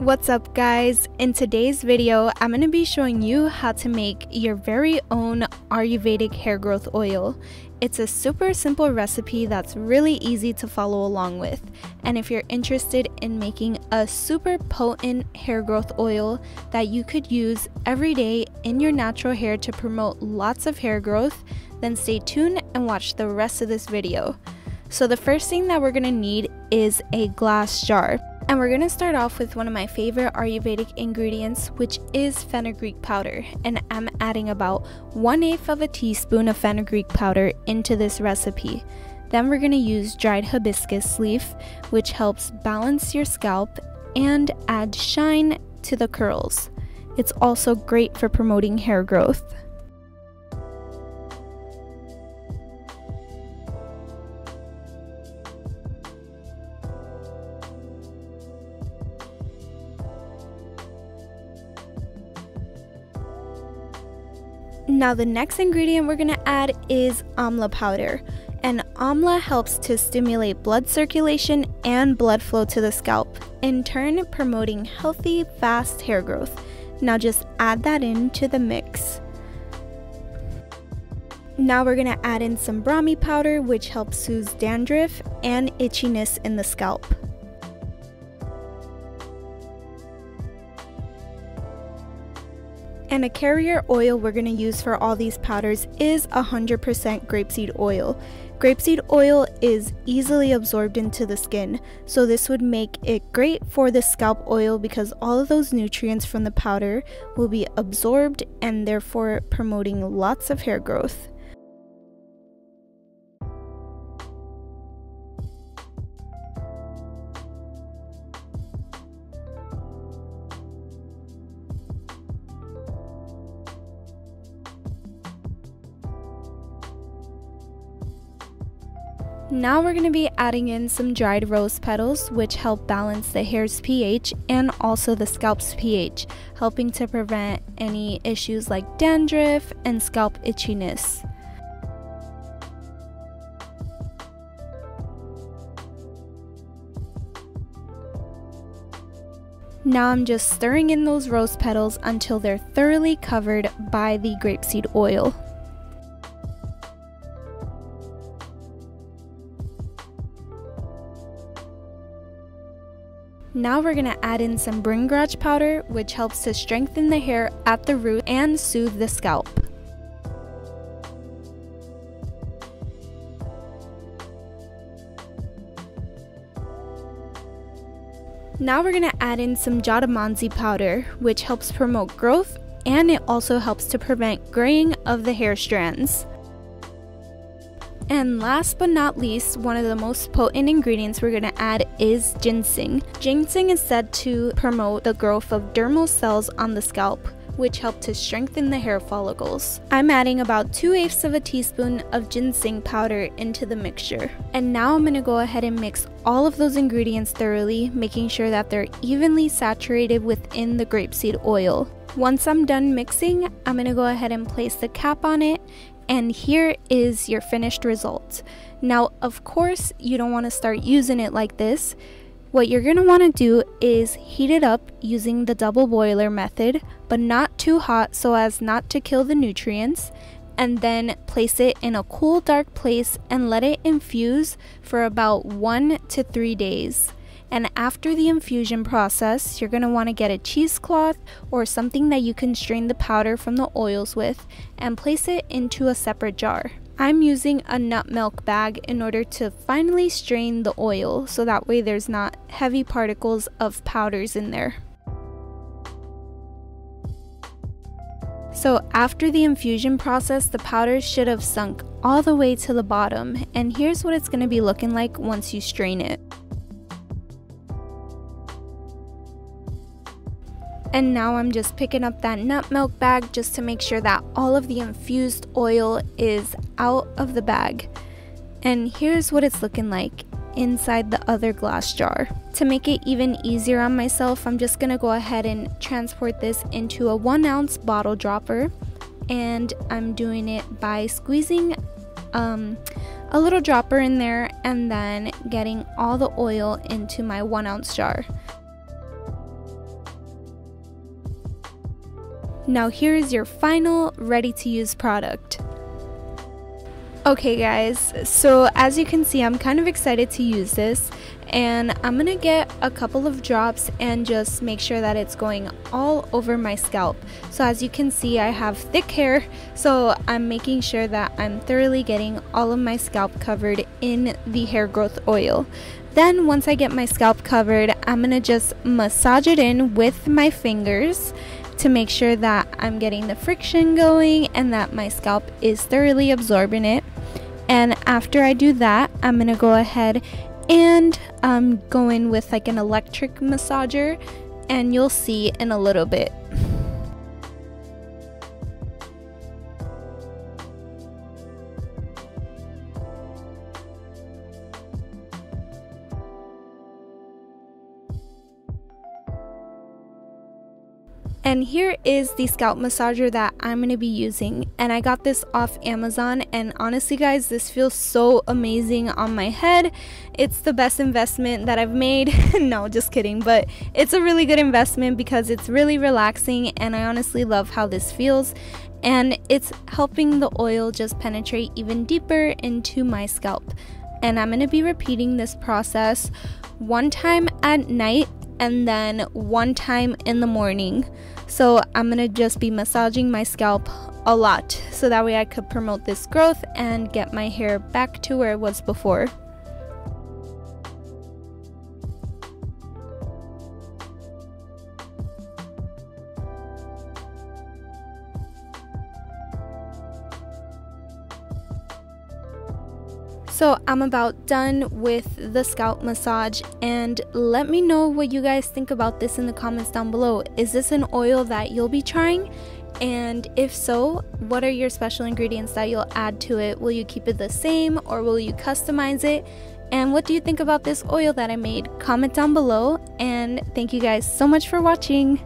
What's up guys? In today's video, I'm going to be showing you how to make your very own Ayurvedic hair growth oil. It's a super simple recipe that's really easy to follow along with. And if you're interested in making a super potent hair growth oil that you could use every day in your natural hair to promote lots of hair growth, then stay tuned and watch the rest of this video. So the first thing that we're going to need is a glass jar. And we're going to start off with one of my favorite Ayurvedic ingredients, which is fenugreek powder. And I'm adding about 1/8 of a teaspoon of fenugreek powder into this recipe. Then we're going to use dried hibiscus leaf, which helps balance your scalp and add shine to the curls. It's also great for promoting hair growth. Now the next ingredient we're going to add is amla powder, and amla helps to stimulate blood circulation and blood flow to the scalp, in turn promoting healthy, fast hair growth. Now just add that into the mix. Now we're going to add in some brahmi powder, which helps soothe dandruff and itchiness in the scalp. And a carrier oil we're going to use for all these powders is 100% grapeseed oil. Grapeseed oil is easily absorbed into the skin, so this would make it great for the scalp oil because all of those nutrients from the powder will be absorbed and therefore promoting lots of hair growth. Now we're going to be adding in some dried rose petals, which help balance the hair's pH and also the scalp's pH, helping to prevent any issues like dandruff and scalp itchiness. Now I'm just stirring in those rose petals until they're thoroughly covered by the grapeseed oil. Now we're going to add in some bringraj powder, which helps to strengthen the hair at the root and soothe the scalp. Now we're going to add in some jatamansi powder, which helps promote growth, and it also helps to prevent graying of the hair strands. And last but not least, one of the most potent ingredients we're going to add is ginseng. Ginseng is said to promote the growth of dermal cells on the scalp, which help to strengthen the hair follicles. I'm adding about 2/8 of a teaspoon of ginseng powder into the mixture. And now I'm going to go ahead and mix all of those ingredients thoroughly, making sure that they're evenly saturated within the grapeseed oil. Once I'm done mixing, I'm going to go ahead and place the cap on it. And here is your finished result. Now, of course, you don't want to start using it like this. What you're going to want to do is heat it up using the double boiler method, but not too hot so as not to kill the nutrients. And then place it in a cool, dark place and let it infuse for about 1 to 3 days. And after the infusion process, you're going to want to get a cheesecloth or something that you can strain the powder from the oils with and place it into a separate jar. I'm using a nut milk bag in order to finally strain the oil, so that way there's not heavy particles of powders in there. So after the infusion process, the powders should have sunk all the way to the bottom, and here's what it's going to be looking like once you strain it. And now I'm just picking up that nut milk bag just to make sure that all of the infused oil is out of the bag. And here's what it's looking like inside the other glass jar. To make it even easier on myself, I'm just gonna go ahead and transport this into a 1-ounce bottle dropper. And I'm doing it by squeezing a little dropper in there and then getting all the oil into my 1-ounce jar. Now here is your final ready to use product. Okay guys, so as you can see, I'm kind of excited to use this, and I'm gonna get a couple of drops and just make sure that it's going all over my scalp. So as you can see, I have thick hair, so I'm making sure that I'm thoroughly getting all of my scalp covered in the hair growth oil. Then once I get my scalp covered, I'm gonna just massage it in with my fingers to make sure that I'm getting the friction going and that my scalp is thoroughly absorbing it. And after I do that, I'm gonna go ahead and go in with like an electric massager, and you'll see in a little bit. And here is the scalp massager that I'm going to be using, and I got this off Amazon, and honestly guys, this feels so amazing on my head. It's the best investment that I've made. No, just kidding, but it's a really good investment because it's really relaxing, and I honestly love how this feels, and it's helping the oil just penetrate even deeper into my scalp. And I'm going to be repeating this process one time at night and then one time in the morning. So I'm gonna just be massaging my scalp a lot, so that way I could promote this growth and get my hair back to where it was before. So I'm about done with the scalp massage, and let me know what you guys think about this in the comments down below. Is this an oil that you'll be trying? And if so, what are your special ingredients that you'll add to it? Will you keep it the same or will you customize it? And what do you think about this oil that I made? Comment down below, and thank you guys so much for watching.